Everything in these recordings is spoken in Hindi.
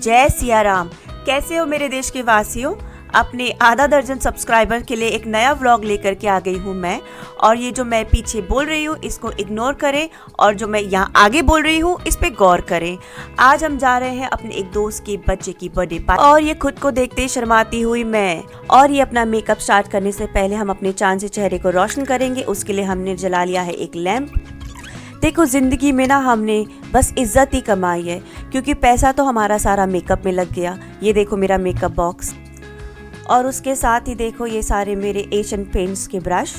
जय सिया राम। कैसे हो मेरे देश के वासियों? अपने आधा दर्जन सब्सक्राइबर के लिए एक नया व्लॉग लेकर के आ गई हूँ मैं। और ये जो मैं पीछे बोल रही हूँ इसको इग्नोर करें और जो मैं यहाँ आगे बोल रही हूँ इस पे गौर करें। आज हम जा रहे हैं अपने एक दोस्त के बच्चे की बर्थडे पार्टी और ये खुद को देखते शर्माती हुई मैं। और ये अपना मेकअप स्टार्ट करने से पहले हम अपने चांद से चेहरे को रोशन करेंगे। उसके लिए हमने जला लिया है एक लैंप। देखो ज़िंदगी में ना हमने बस इज्जत ही कमाई है, क्योंकि पैसा तो हमारा सारा मेकअप में लग गया। ये देखो मेरा मेकअप बॉक्स, और उसके साथ ही देखो ये सारे मेरे एशियन पेंट्स के ब्रश।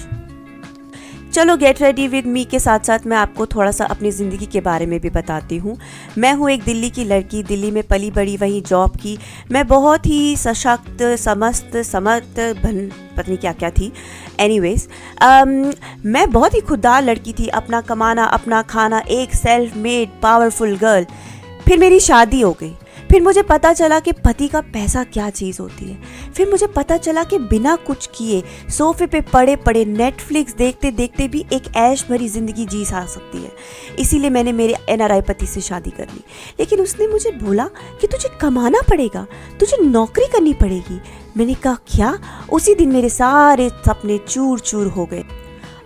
चलो गेट रेडी विद मी के साथ साथ मैं आपको थोड़ा सा अपनी ज़िंदगी के बारे में भी बताती हूँ। मैं हूँ एक दिल्ली की लड़की, दिल्ली में पली बड़ी, वहीं जॉब की। मैं बहुत ही सशक्त समर्थ पता नहीं क्या क्या थी। एनीवेज मैं बहुत ही खुददार लड़की थी। अपना कमाना, अपना खाना, एक सेल्फ मेड पावरफुल गर्ल। फिर मेरी शादी हो गई। फिर मुझे पता चला कि पति का पैसा क्या चीज़ होती है। फिर मुझे पता चला कि बिना कुछ किए सोफे पे पड़े पड़े नेटफ्लिक्स देखते देखते भी एक ऐश भरी ज़िंदगी जी जा सकती है। इसीलिए मैंने मेरे NRI पति से शादी कर ली। लेकिन उसने मुझे बोला कि तुझे कमाना पड़ेगा, तुझे नौकरी करनी पड़ेगी। मैंने कहा क्या? उसी दिन मेरे सारे सपने चूर चूर हो गए।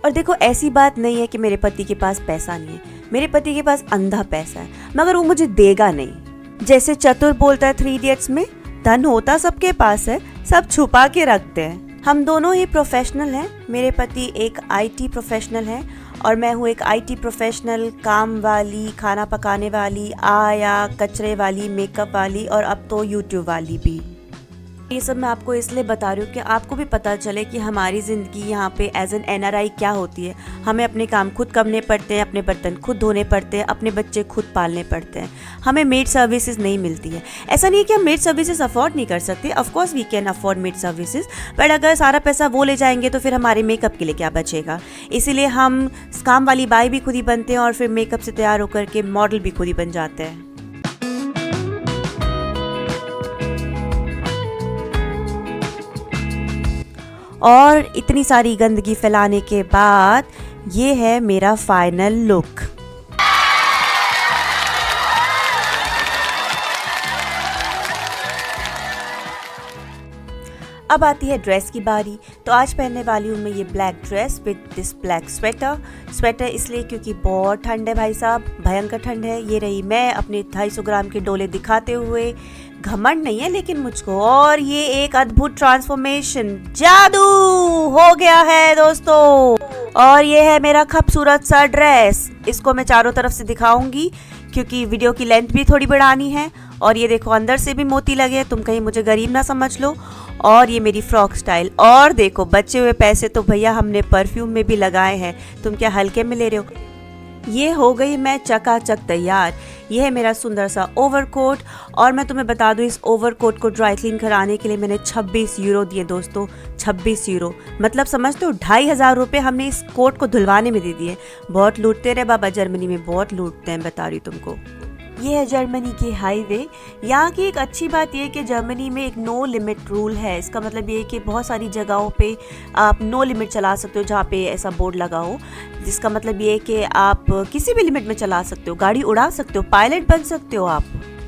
और देखो ऐसी बात नहीं है कि मेरे पति के पास पैसा नहीं है। मेरे पति के पास अंधा पैसा है, मगर वो मुझे देगा नहीं। जैसे चतुर बोलता है 3 इडियट्स में, धन होता सबके पास है, सब छुपा के रखते हैं। हम दोनों ही प्रोफेशनल हैं। मेरे पति एक IT प्रोफेशनल है और मैं हूँ एक IT प्रोफेशनल, काम वाली, खाना पकाने वाली, आया कचरे वाली, मेकअप वाली और अब तो YouTube वाली भी। ये सब मैं आपको इसलिए बता रही हूँ कि आपको भी पता चले कि हमारी ज़िंदगी यहाँ पे एज एन NRI क्या होती है। हमें अपने काम खुद करने पड़ते हैं, अपने बर्तन खुद धोने पड़ते हैं, अपने बच्चे खुद पालने पड़ते हैं। हमें मेड सर्विसेज नहीं मिलती है। ऐसा नहीं है कि हम मेड सर्विसेज अफोर्ड नहीं कर सकते। Of course we can afford maid services, but अगर सारा पैसा वो ले जाएंगे तो फिर हमारे मेकअप के लिए क्या बचेगा। इसीलिए हम काम वाली बाई भी खुद ही बनते हैं और फिर मेकअप से तैयार होकर के मॉडल भी खुद ही बन जाते हैं। और इतनी सारी गंदगी फैलाने के बाद ये है मेरा फाइनल लुक। अब आती है ड्रेस की बारी। तो आज पहनने वाली हूँ मैं ये black dress with this black sweater इसलिए क्योंकि बहुत ठंड है भाई साहब, भयंकर ठंड है। ये रही मैं अपने 250 ग्राम के डोले दिखाते हुए। घमंड नहीं है लेकिन मुझको। और ये एक अद्भुत ट्रांसफॉर्मेशन, जादू हो गया है दोस्तों। और ये है मेरा खूबसूरत सा ड्रेस। इसको मैं चारों तरफ से दिखाऊंगी क्योंकि वीडियो की लेंथ भी थोड़ी बढ़ानी है। और ये देखो अंदर से भी मोती लगे, तुम कहीं मुझे गरीब ना समझ लो। और ये मेरी फ्रॉक स्टाइल। और देखो बचे हुए पैसे तो भैया हमने परफ्यूम में भी लगाए हैं, तुम क्या हल्के में ले रहे हो। ये हो गई मैं चकाचक तैयार। ये है मेरा सुंदर सा ओवरकोट। और मैं तुम्हें बता दूं, इस ओवरकोट को ड्राई क्लीन कराने के लिए मैंने 26 यूरो दिए दोस्तों। 26 यूरो मतलब समझते हो 2500 रुपये हमने इस कोट को धुलवाने में दे दिए। बहुत लूटते रहे बाबा, जर्मनी में बहुत लूटते हैं, बता रही तुमको। ये है जर्मनी के हाईवे। यहाँ की एक अच्छी बात यह है कि जर्मनी में एक नो लिमिट रूल है। इसका मतलब ये है कि बहुत सारी जगहों पे आप नो लिमिट चला सकते हो, जहाँ पे ऐसा बोर्ड लगा हो, जिसका मतलब ये है कि आप किसी भी लिमिट में चला सकते हो, गाड़ी उड़ा सकते हो, पायलट बन सकते हो आप।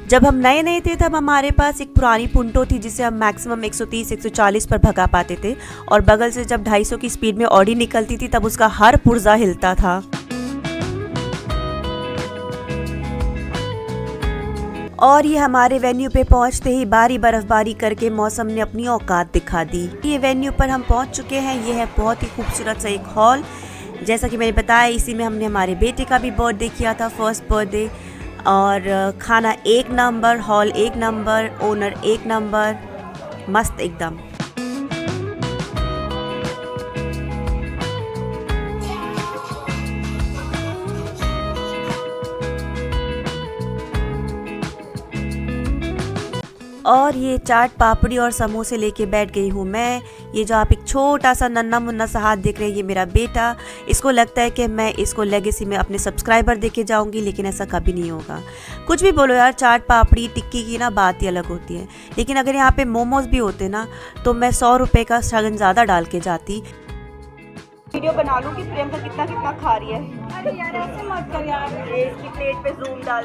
जब हम नए नए थे तब हमारे पास एक पुरानी पुंटो थी जिसे हम मैक्सिमम 130-140 पर भगा पाते थे। और बगल से जब 250 की स्पीड में ऑडी निकलती थी तब उसका हर पुर्जा हिलता था। और ये हमारे वेन्यू पे पहुंचते ही बारी बर्फबारी करके मौसम ने अपनी औकात दिखा दी। ये वेन्यू पर हम पहुंच चुके हैं। ये है बहुत ही खूबसूरत सा एक हॉल। जैसा कि मैंने बताया इसी में हमने हमारे बेटे का भी बर्थडे किया था, फर्स्ट बर्थडे। और खाना 1 number, hall 1 number, owner 1 number, मस्त एकदम। और ये चाट पापड़ी और समोसे लेके बैठ गई हूँ मैं। ये जो आप एक छोटा सा नन्ना मुन्ना सा हाथ देख रहे हैं, ये मेरा बेटा। इसको लगता है कि मैं इसको लेगेसी में अपने सब्सक्राइबर देके जाऊँगी, लेकिन ऐसा कभी नहीं होगा। कुछ भी बोलो यार, चाट पापड़ी टिक्की की ना बात ही अलग होती है। लेकिन अगर यहाँ पे मोमोज भी होते ना तो मैं 100 रुपये का शगन ज़्यादा डाल के जाती। वीडियो बना लूँ कि प्रियंका कितना कितना खा रही है। अरे यार ऐसे मत कर यार, इसकी प्लेट पे जूम डाल।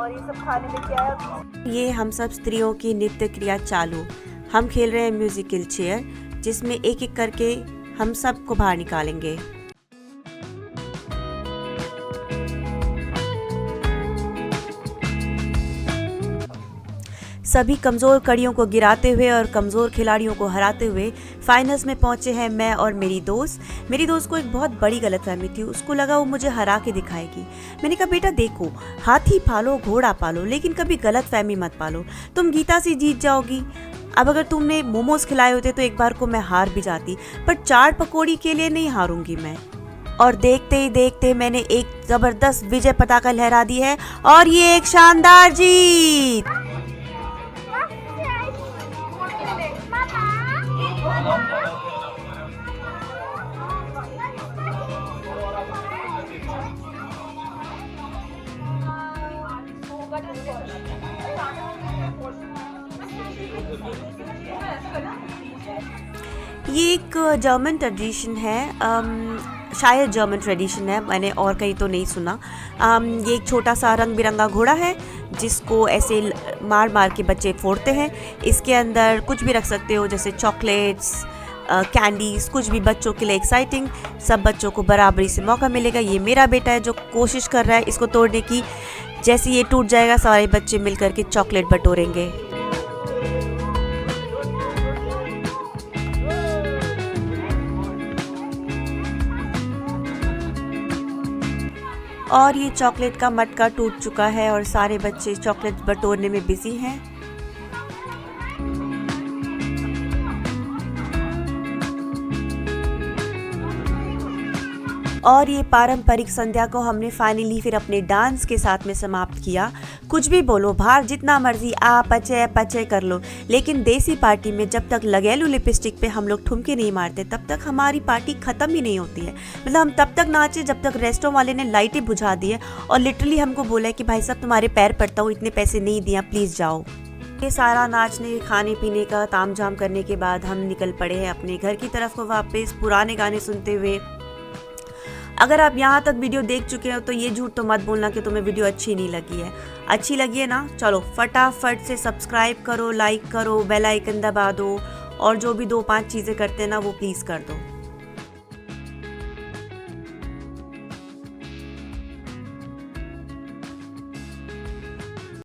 और ये सब खाने में क्या है? ये हम सब स्त्रियों की नृत्य क्रिया चालू। हम खेल रहे हैं म्यूजिकल चेयर, जिसमें एक एक करके हम सबको बाहर निकालेंगे। सभी कमज़ोर कड़ियों को गिराते हुए और कमज़ोर खिलाड़ियों को हराते हुए फाइनल्स में पहुंचे हैं मैं और मेरी दोस्त को एक बहुत बड़ी गलतफहमी थी। उसको लगा वो मुझे हरा के दिखाएगी। मैंने कहा बेटा देखो, हाथी पालो घोड़ा पालो, लेकिन कभी गलतफहमी मत पालो। तुम गीता से जीत जाओगी। अब अगर तुमने मोमोज खिलाए होते तो एक बार को मैं हार भी जाती, पर चाट पकौड़ी के लिए नहीं हारूंगी मैं। और देखते ही देखते मैंने एक ज़बरदस्त विजय पताका लहरा दी है और ये एक शानदार जीत। ये एक जर्मन ट्रेडिशन है, शायद जर्मन ट्रेडिशन है, मैंने और कहीं तो नहीं सुना। ये एक छोटा सा रंग बिरंगा घोड़ा है जिसको ऐसे मार मार के बच्चे फोड़ते हैं। इसके अंदर कुछ भी रख सकते हो, जैसे चॉकलेट्स, कैंडीज, कुछ भी बच्चों के लिए एक्साइटिंग। सब बच्चों को बराबरी से मौका मिलेगा। ये मेरा बेटा है जो कोशिश कर रहा है इसको तोड़ने की। जैसे ये टूट जाएगा सारे बच्चे मिलकर के चॉकलेट बटोरेंगे। और ये चॉकलेट का मटका टूट चुका है और सारे बच्चे चॉकलेट बटोरने में बिजी हैं। और ये पारंपरिक संध्या को हमने फाइनली फिर अपने डांस के साथ में समाप्त किया। कुछ भी बोलो, बाहर जितना मर्जी आ पचे पचे कर लो, लेकिन देसी पार्टी में जब तक लगेलू लिपस्टिक पे हम लोग ठुमके नहीं मारते तब तक हमारी पार्टी ख़त्म ही नहीं होती है। मतलब हम तब तक नाचे जब तक रेस्टोरेंट वाले ने लाइटें बुझा दी है और लिटरली हमको बोला है कि भाई साहब तुम्हारे पैर पड़ता हूँ, इतने पैसे नहीं दिया, प्लीज़ जाओ। ये सारा नाचने खाने पीने का तामझाम करने के बाद हम निकल पड़े हैं अपने घर की तरफ को वापस, पुराने गाने सुनते हुए। अगर आप यहाँ तक वीडियो देख चुके हो तो ये झूठ तो मत बोलना कि तुम्हें वीडियो अच्छी नहीं लगी है। अच्छी लगी है ना, चलो फटाफट से सब्सक्राइब करो, लाइक करो, बेल आइकन दबा दो और जो भी 2-5 चीज़ें करते हैं ना वो प्लीज़ कर दो।